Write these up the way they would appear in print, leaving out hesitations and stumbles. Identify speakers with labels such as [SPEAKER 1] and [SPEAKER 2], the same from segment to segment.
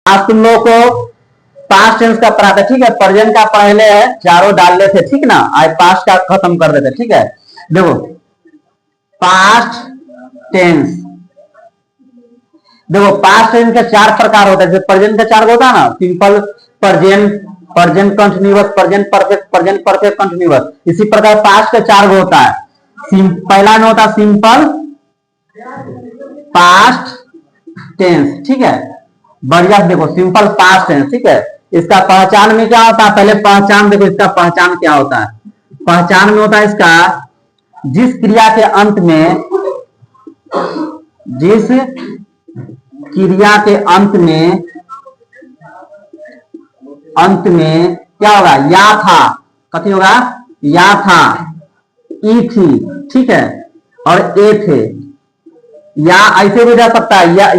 [SPEAKER 1] आज तुम लोग को पास्ट टेंस का पढ़ा था, ठीक है। प्रेजेंट का पहले है चारों डाल लेते, ठीक ना। आज पास्ट का खत्म कर देते, ठीक है। देखो पास्ट टेंस, देखो पास्ट टेंस के चार प्रकार होते हैं। जैसे प्रेजेंट का चार होता है ना, simple present, present continuous, present perfect, present perfect continuous. इसी प्रकार पास्ट का चार होता है। पहला में होता है सिंपल पास्ट टेंस, ठीक है। बढ़िया देखो सिंपल पास्ट टेंस, ठीक है। इसका पहचान में क्या होता है, पहले पहचान देखो, इसका पहचान क्या होता है। पहचान में होता है इसका, जिस क्रिया के अंत में, जिस क्रिया के अंत में क्या होगा, या था, कथी होगा, या था, ई थी, ठीक है, और ए थे। या ऐसे भी रह सकता है, या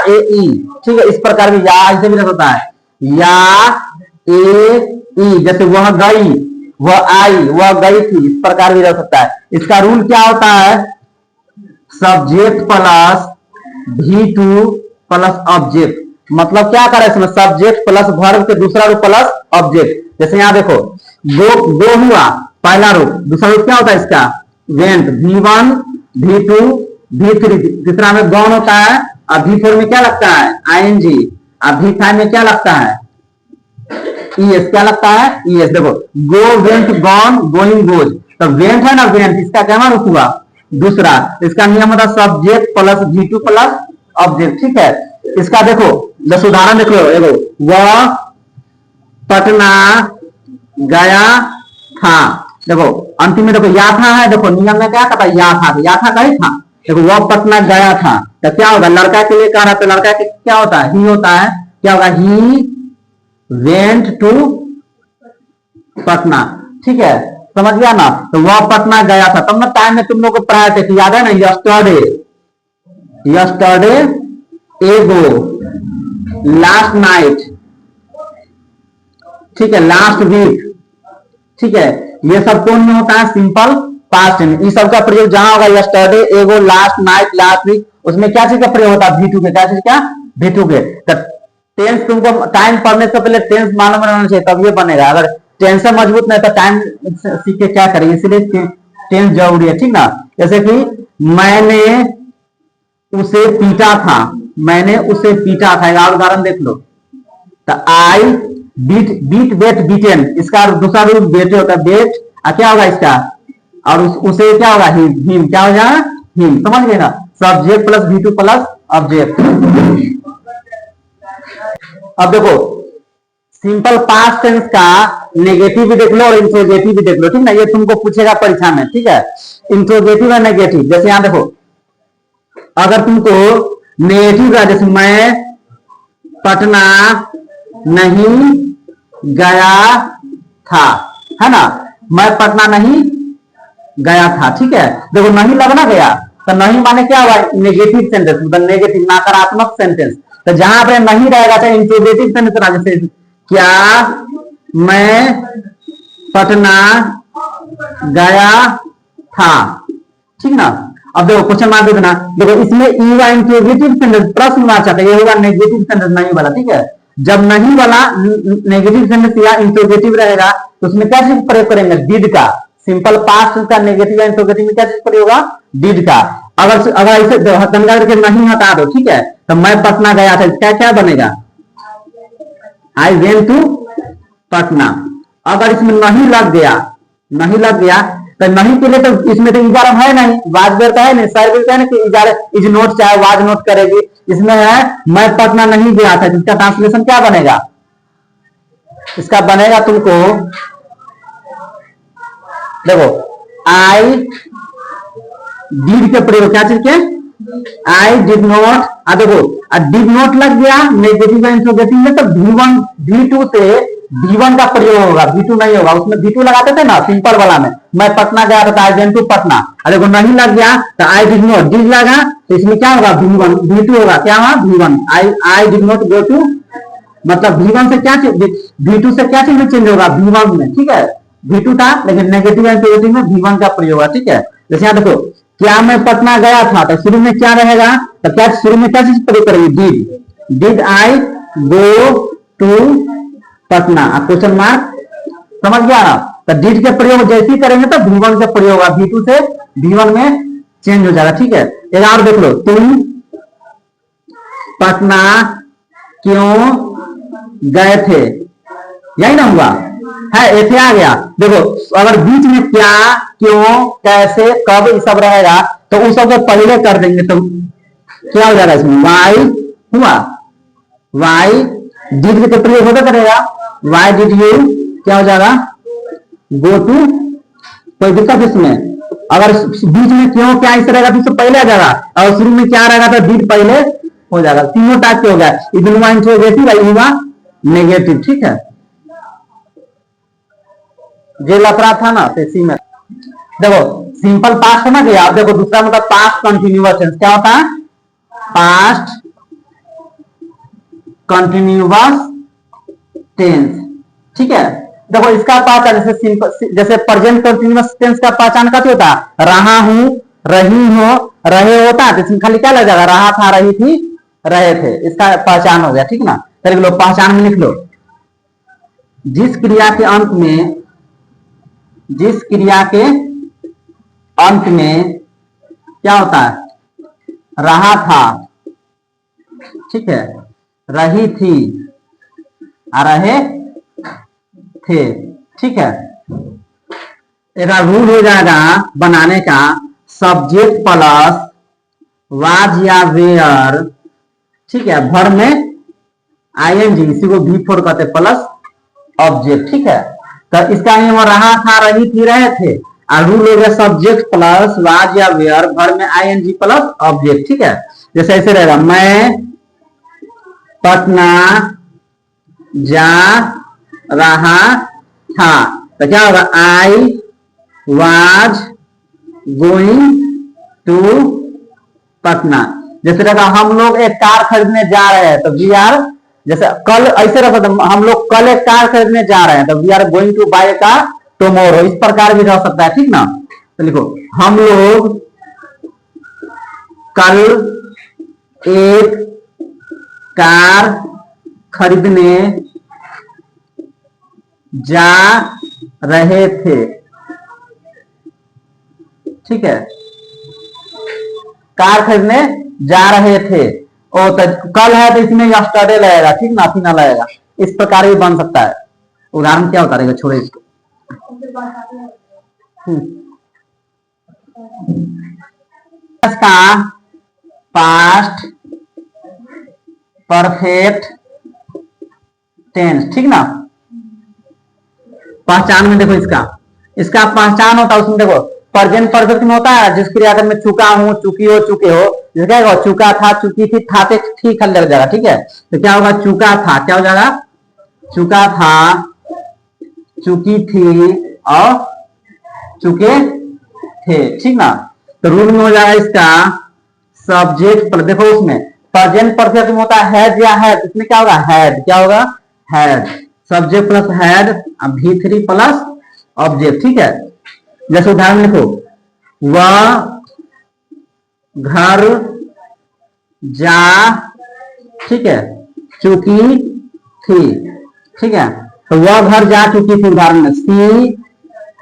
[SPEAKER 1] ए ई, ठीक है। इस प्रकार भी या ऐसे भी रह सकता है, या ए ई। जैसे वह गई, वह आई, वह गई थी, इस प्रकार भी रह सकता है। इसका रूल क्या होता है, subject plus V2 plus object. मतलब क्या करे इसमें, सब्जेक्ट प्लस वर्ब के दूसरा रूप प्लस ऑब्जेक्ट। जैसे यहां देखो दो हुआ पहला रूप, दूसरा रूप क्या होता है इसका, वेंट। V1 V2 V3, तीसरा में गॉन होता है, और V4 में क्या लगता है, ING, और V5 में क्या लगता है, ES। क्या लगता है, ES। देखो गो, वेंट, गॉन, गोइंग, गोज। तो वेंट है ना, वेंट, इसका क्या रूप हुआ, दूसरा। इसका नियम होता है subject plus V2 plus object, ठीक है। इसका देखो दस उदाहरण देख लो। देखो वह पटना गया था, देखो अंतिम में देखो या था है, देखो नियम में क्या कहता है, या था कहीं था। देखो वह पटना गया था, तो क्या होगा, लड़का के लिए कह रहा है, तो लड़का के क्या होता है, ही होता है। क्या होगा, ही वेंट टू पटना, ठीक है, समझ गया ना। तो वह पटना गया था। तब ना टाइम में तुम लोग को पढ़ाए थे, याद है ना, यस्टरडे, यस्टरडे एगो, लास्ट नाइट, ठीक है, लास्ट वीक, ठीक है। ये सब कौन में होता है, सिंपल पास्ट टेंस। इस सब का प्रयोग जहां होगा, यस्टरडे एगो, लास्ट नाइट, लास्ट वीक, उसमें क्या चीज का प्रयोग होता है, V2 के। क्या चीज का, V2 के। टेंस तुमको टाइम पढ़ने से पहले टेंस मालूम रहना चाहिए, तब ये बनेगा। अगर टेंस मजबूत नहीं तो टाइम सीख के क्या करेंगे, इसलिए टेंस जरूरी है, ठीक ना। जैसे कि मैंने उसे पीटा था, मैंने उसे पीटा था, एक उदाहरण देख लो। तो आई बीट बेट बीटेन, इसका दूसरा रूप बेटे होता है, बेट। क्या होगा इसका, और उसे क्या होगा, हिम। क्या हो जाएगा, हिम। समझ गए ना, subject plus V2 plus object. अब देखो सिंपल पास्ट टेंस का नेगेटिव भी देख लो और इंट्रोगेटिव भी देख लो, ठीक ना। ये तुमको पूछेगा परीक्षा में, ठीक है, इंट्रोगेटिव और नेगेटिव। जैसे यहां देखो, अगर तुमको नेगेटिव है, जैसे मैं पटना नहीं गया था, है ना, मैं पटना नहीं गया था, ठीक है। देखो नहीं लगना गया, तो नहीं माने क्या हुआ, नेगेटिव सेंटेंस, मतलब नेगेटिव, नकारात्मक सेंटेंस। तो जहां पे नहीं रहेगा तो इंट्रोगेटिव सेंटेंस। जैसे क्या मैं पटना गया था, ठीक ना। अब देखो क्वेश्चन मार्क देना, देखो इसमें ई वा इंट्रोगेटिव सेंटेंस, प्रश्नवाचक, ये होगा नेगेटिव सेंटेंस, नहीं वाला, ठीक है। जब नहीं वाला नेगेटिव सेंटेंस या इंट्रोगेटिव रहेगा, तो उसमें क्या चीज प्रयोग करेंगे, डिड का। सिंपल पास्ट का नेगेटिव या इंट्रोगेटिव में क्या चीज प्रयोग होगा, डिड का। अगर ऐसे करके नहीं हटा दो, ठीक है, तो मैं पटना गया था, क्या क्या बनेगा, आई वेंट टू पटना। अगर इसमें नहीं लग गया, नहीं लग गया, तो नहीं के लिए तो इसमें तो इजारा है नहीं, वाजबेर का है नहीं, साइबर है ना कि इजारा इज नोट चाहे वाज नोट करेगी। इसमें है मैं पटना नहीं गया था, इसका ट्रांसलेशन क्या बनेगा, इसका बनेगा तुमको, देखो आई डिड के प्रयोग, क्या चीज के, आई डिड नॉट। देखो डिड नॉट लग गया नेगेटिव या इंट्रोगेटिव में, तो V1 V2 से V1 का प्रयोग होगा, V2 नहीं होगा। उसमें V2 लगाते थे ना सिंपल वाला में, मैं पटना गया था, आई वेंट टू पटना। देखो नहीं लग गया तो आई डिड नॉट, डिड लगा तो इसमें क्या होगा, V1 V2 होगा, क्या हुआ, V1। I did not go to, मतलब V1 से क्या चीज, V2 से क्या चीज में चेंज होगा, V1 में, ठीक है। V2 था, लेकिन नेगेटिव या इंट्रोगेटिव में V1 का प्रयोग होगा, ठीक है। जैसे यहाँ देखो क्या मैं पटना गया था, तो शुरू में क्या रहेगा, तो क्या शुरू में क्या चीज प्रयोग करेंगे, did. Did I go to Patna, question mark, समझ गया ना। तो डिड के प्रयोग जैसे ही करेंगे तो V1 से प्रयोग होगा, V2 से V1 में चेंज हो जाएगा, ठीक है। एक और देख लो, तुम पटना क्यों गए थे, यही ना हुआ है, ऐसे आ गया। देखो अगर बीच में क्या, क्यों, कैसे, कब ये सब रहेगा तो उस सब को पहले कर देंगे तो क्या हो जाएगा इसमें, वाई हुआ, वाई डिड के प्रयोग होता करेगा, वाई डिड यू क्या हो जाएगा, गो टू। कोई दिक्कत इसमें, अगर बीच में क्यों क्या इस रहेगा तो पहले आ जाएगा, और शुरू में क्या रहेगा तो डिड पहले हो जाएगा। तीनों टाइप के हो गया, इधर इंट्रोगेटिव हुआ नेगेटिव, ठीक है। जे लफड़ा था ना तो इसी में देखो सिंपल पास्ट समझ गया। अब देखो दूसरा मतलब पास्ट कंटिन्यूअस टेंस क्या होता है, पास्ट कंटिन्यूअस टेंस, ठीक है। देखो इसका पहचान जैसे सिंपल, जैसे प्रेजेंट कंटिन्यूअस टेंस का पहचान कैसे होता है, रहा हूं, रही हो, रहे होता है तो इसमें खाली क्या लग जाएगा, रहा था, रही थी, रहे थे, इसका पहचान हो गया, ठीक ना। चलिए लो पहचान में लिख लो, जिस क्रिया के अंत में, जिस क्रिया के अंत में क्या होता है, रहा था, ठीक है, रही थी, रहे थे, ठीक है। एक रूल हो जाएगा बनाने का, सब्जेक्ट प्लस वाज या वेयर, ठीक है, भर में आईएनजी, इसी को V4 कहते हैं, प्लस ऑब्जेक्ट, ठीक है। तो इसका नियम रहा था, रही थी, रहे थे, और रूल हो गया सब्जेक्ट प्लस वाज या वेयर भर में आईएनजी प्लस ऑब्जेक्ट, ठीक है। जैसे ऐसे रहेगा, मैं पटना जा रहा था, तो क्या होगा, I was going to Patna. जैसे रहेगा हम लोग एक कार खरीदने जा रहे हैं तो वी आर, जैसे कल ऐसे रह सकता है, हम लोग कल एक कार खरीदने जा रहे हैं तो we are going to buy a car tomorrow, इस प्रकार भी रह सकता है, ठीक ना। तो लिखो हम लोग कल एक कार खरीदने जा रहे थे, ठीक है, कार खरीदने जा रहे थे, और तो कल है तो इसमें यस्टरडे लगेगा, ठीक ना, फिर ना लगेगा, इस प्रकार भी बन सकता है। उदाहरण क्या होता रहेगा, छोड़े इसको। इसका पास्ट परफेक्ट टेंस, ठीक ना। पहचान में देखो इसका, इसका पहचान होता है, उसमें देखो प्रेजेंट परफेक्ट में होता है, जिस क्रिया में चुका हूं, चुकी हो, चुके हो, जैसे चुका था, चुकी थी, था पे ठीक लग जाएगा, ठीक है। तो क्या होगा, चुका था, क्या हो जाएगा, चुका था, चुकी थी और चुके थे, ठीक ना। तो रूल में हो जाएगा इसका सब्जेक्ट पर, देखो उसमें प्रेजेंट परफेक्ट में होता है हैड या हैड, इसमें क्या होगा, हैड, क्या होगा, had, subject plus had, V3 plus object, ठीक है। जैसे उदाहरण लिखो, वह घर जा, ठीक है, चुकी थी, ठीक है। तो वह घर जा चुकी थी, उदाहरण में सी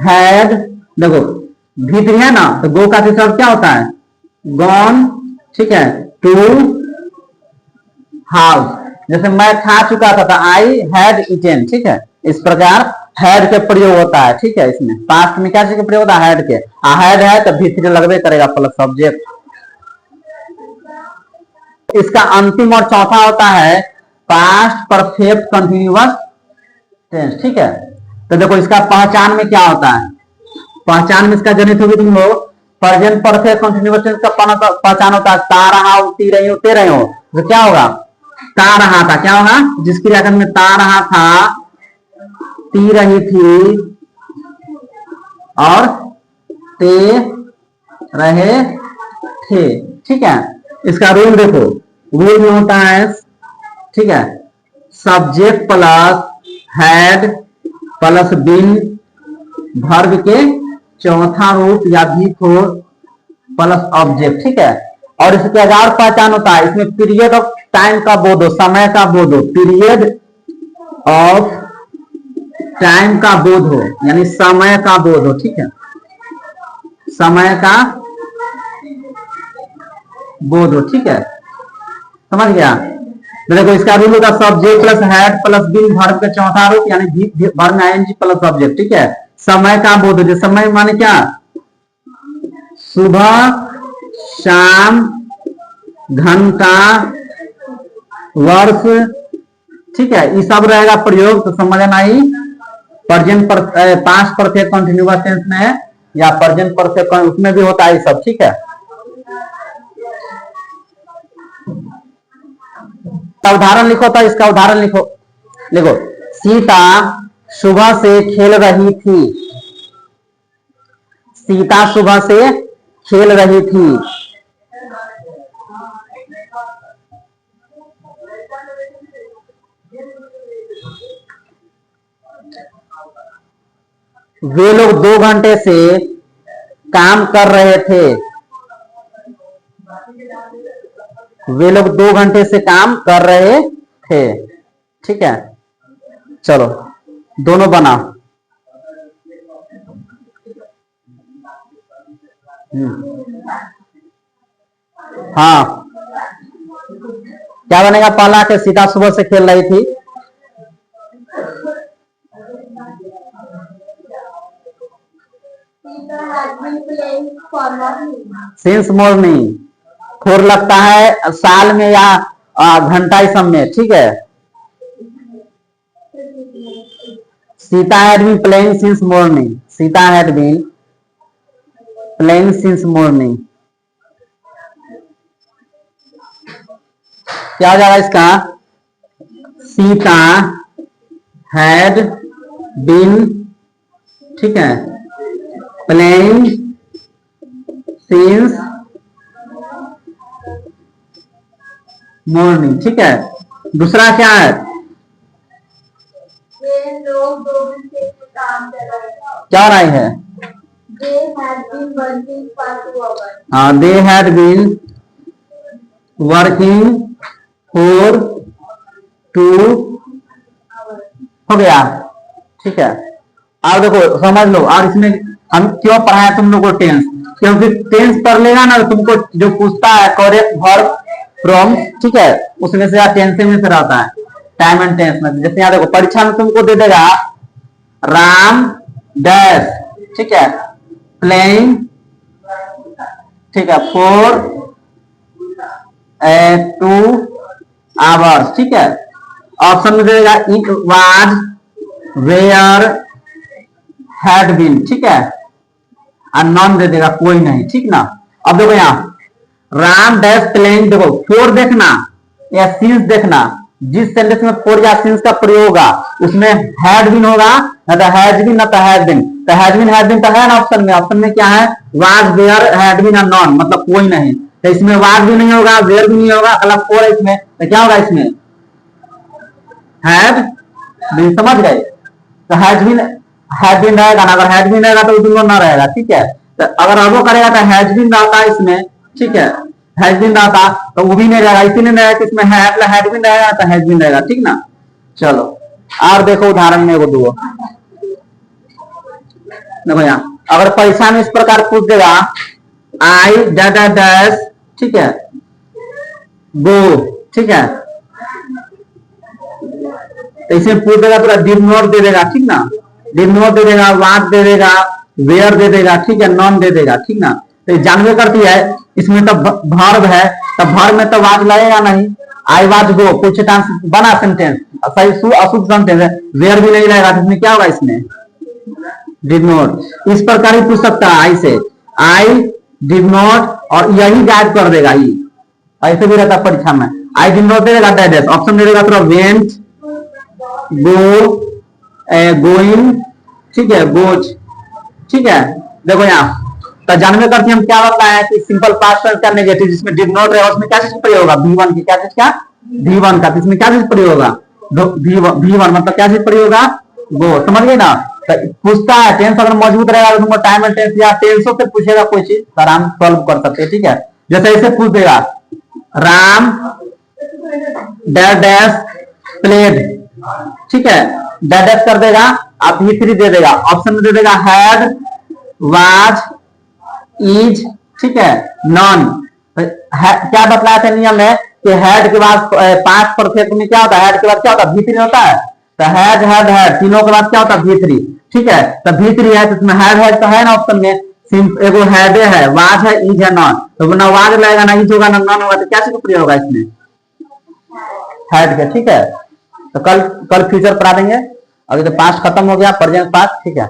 [SPEAKER 1] हैड, देखो V3 है ना, तो गो का तीसरा क्या होता है, गॉन, ठीक है, टू हाउस, जैसे मैं खा चुका था, आई हैड ईटेन, ठीक है। इस प्रकार हैड के प्रयोग होता है, ठीक है। इसमें पास्ट में क्या चीज का प्रयोग होता है, हैड के, हैड है तो V3 लगभग करेगा प्लस सब्जेक्ट। इसका अंतिम और चौथा होता है पास्ट परफेक्ट कंटिन्यूअस टेंस, ठीक है। तो देखो इसका पहचान में क्या होता है, पहचान में इसका जनित होगी तुम लोग, प्रेजेंट परफेक्ट कंटिन्यूअस टेंस का पहचान होता है ता रहा हो, ती रही हो, ते रहे हो, तो क्या होगा, ता रहा था, क्या होगा, जिस क्रिया में ता रहा था, ती रही थी और ते रहे थे, ठीक है। इसका रूल देखो, रूल में होता है, ठीक है, subject plus had plus been verb के चौथा रूप या V4 प्लस ऑब्जेक्ट, ठीक है। और इसके 1000 पहचान होता है, इसमें पीरियड ऑफ टाइम का बोध हो, समय का बोध हो, पीरियड ऑफ टाइम का बोध हो, यानी समय का बोध हो, ठीक है, समय का बोध हो, ठीक है, समझ गया। तो देखो इसका रूल होगा subject plus had plus been verb का चौथा रूप, यानी वर्ब में आईएनजी प्लस सब्जेक्ट, ठीक है। समय का बोध हो, समय माने क्या, सुबह, शाम, घंटा, वर्ष, ठीक है, ये सब रहेगा प्रयोग। तो समझना ही present past perfect continuous tense में या प्रेजेंट परफेक्ट उसमें भी होता है सब, ठीक है। उदाहरण लिखो, तो इसका उदाहरण लिखो, देखो सीता सुबह से खेल रही थी, सीता सुबह से खेल रही थी, वे लोग 2 घंटे से काम कर रहे थे, वे लोग 2 घंटे से काम कर रहे थे, ठीक है। चलो दोनों बनाओ। हाँ क्या बनेगा, पहला के सीता सुबह से खेल रही थी, सिंस मॉर्निंग, फोर लगता है साल में या घंटा ही सब में, ठीक है। Sita had been playing since morning, Sita had been playing since morning, क्या हो जाएगा इसका, सीता हैड बीन, ठीक है, प्लेइंग सिंस मॉर्निंग, ठीक है। दूसरा क्या है, क्या राय है, हाँ they had been working for 2 हो गया, ठीक है। अब देखो समझ लो, और इसमें हम क्यों पढ़ाया तुम लोग को टेंस, क्योंकि टेंस पढ़ लेगा ना तो तुमको जो पूछता है करेक्ट वर्ब फ्रॉम, ठीक है, उसमें से टेंस में से रहता है टाइम एंड टेंस में। जैसे यहाँ देखो परीक्षा में तुमको दे देगा राम डैश, ठीक है, प्लेइंग, ठीक है, फॉर 2 आवर्स, ठीक है। ऑप्शन में देगा it was, where, had been, ठीक है, और नॉन दे देगा कोई नहीं, ठीक ना। अब देखो यहाँ राम डैश प्लेइंग, देखो फोर देखना या सिंस देखना, जिस सेंटेंस में फोर या सिंस का प्रयोग होगा उसमें हैड बीन होगा, ना तो हैज बीन, ना तो हैड बीन। तो हैज बीन तो है ना ऑप्शन में, ऑप्शन में क्या है, वाज, वेयर, हैड बीन और नॉन, मतलब कोई नहीं। तो इसमें वाज भी नहीं होगा, वेयर भी नहीं होगा, अगला फोर है इसमें, तो क्या होगा इसमें, हैड बीन, समझ गए। तो हैज बीन रहेगा ना, अगर हैज बीन रहेगा तो दोनों ना रहेगा, ठीक है। तो अगर अब वो करेगा तो हैज बीन रहता है इसमें, ठीक है, हैज बीन रहता तो वो भी नहीं रहेगा, इसीलिए नहीं रहेगा, इसमें हैड बीन रहेगा तो हैज बीन रहेगा, ठीक ना। चलो और देखो उदाहरण में वो दो, देखो यहाँ अगर परीक्षा में इस प्रकार पूछ देगा आई डैश, ठीक है, गो, ठीक है, तो इसे पूछ देगा पूरा डिड नॉट दे देगा, ठीक ना, डिड नॉट दे देगा, वाट दे देगा, वेयर दे देगा, ठीक है, नॉन दे देगा, ठीक ना। तो जानवे करती है इसमें तो वर्ब है, तो वर्ब में तो वाज लगेगा नहीं, आई वाज गो कुछ बना सेंटेंस, सही अशुद्ध सेंटेंस है, वेयर भी नहीं लगेगा, इसमें क्या होगा, इसमें डिड नॉट। इस प्रकार ही पूछ सकता है आई से, आई डिड नॉट, और यही गाइड कर देगा, ये ऐसे भी रहता है परीक्षा में, आई डिड नॉट दे देगा डैश, ऑप्शन दे देगा थोड़ा वेंट, गो, गोइंग, ठीक है, गोज, ठीक है। देखो यहाँ तो जानवे करके हम क्या होता है कि सिंपल पास्ट टेंस का नेगेटिव जिसमें डिड नॉट रहेगा उसमें क्या चीज प्रयोग होगा, V1 की, क्या चीज का, V1 का, इसमें क्या चीज प्रयोग होगा, V1 मतलब क्या चीज प्रयोग होगा, गो, समझ गए ना। तो पूछता है टेंस अगर मौजूद रहेगा तो तुमको टाइम एंड टेंस या टेंसों से पूछेगा कोई चीज तो आराम सॉल्व कर सकते हैं, ठीक है। जैसे ऐसे पूछ देगा राम डैश डैश प्लेड, ठीक है, डैश डैश कर देगा, अब V3 दे देगा, ऑप्शन में दे देगा हैड, वाज, इज, ठीक है, नॉन। क्या बतलाया था नियम में कि हैड के बाद 5 परफेक्ट में क्या होता है, हैड के बाद क्या होता है, V3 होता है, तो हैड हैड हैड तीनों के बाद क्या होता है, V3, ठीक है, तो V3 है तो इसमें हैड तो है ना ऑप्शन में, एगो हैड है, वाज है, इज है, नॉन, तो ना वाज लगेगा ना इज होगा ना नॉन होगा, तो क्या चीज प्रयोग होगा इसमें, हैड के, ठीक है। तो कल फ्यूचर पढ़ा देंगे, अभी तो पास्ट खत्म हो गया, प्रेजेंट पास्ट, ठीक है।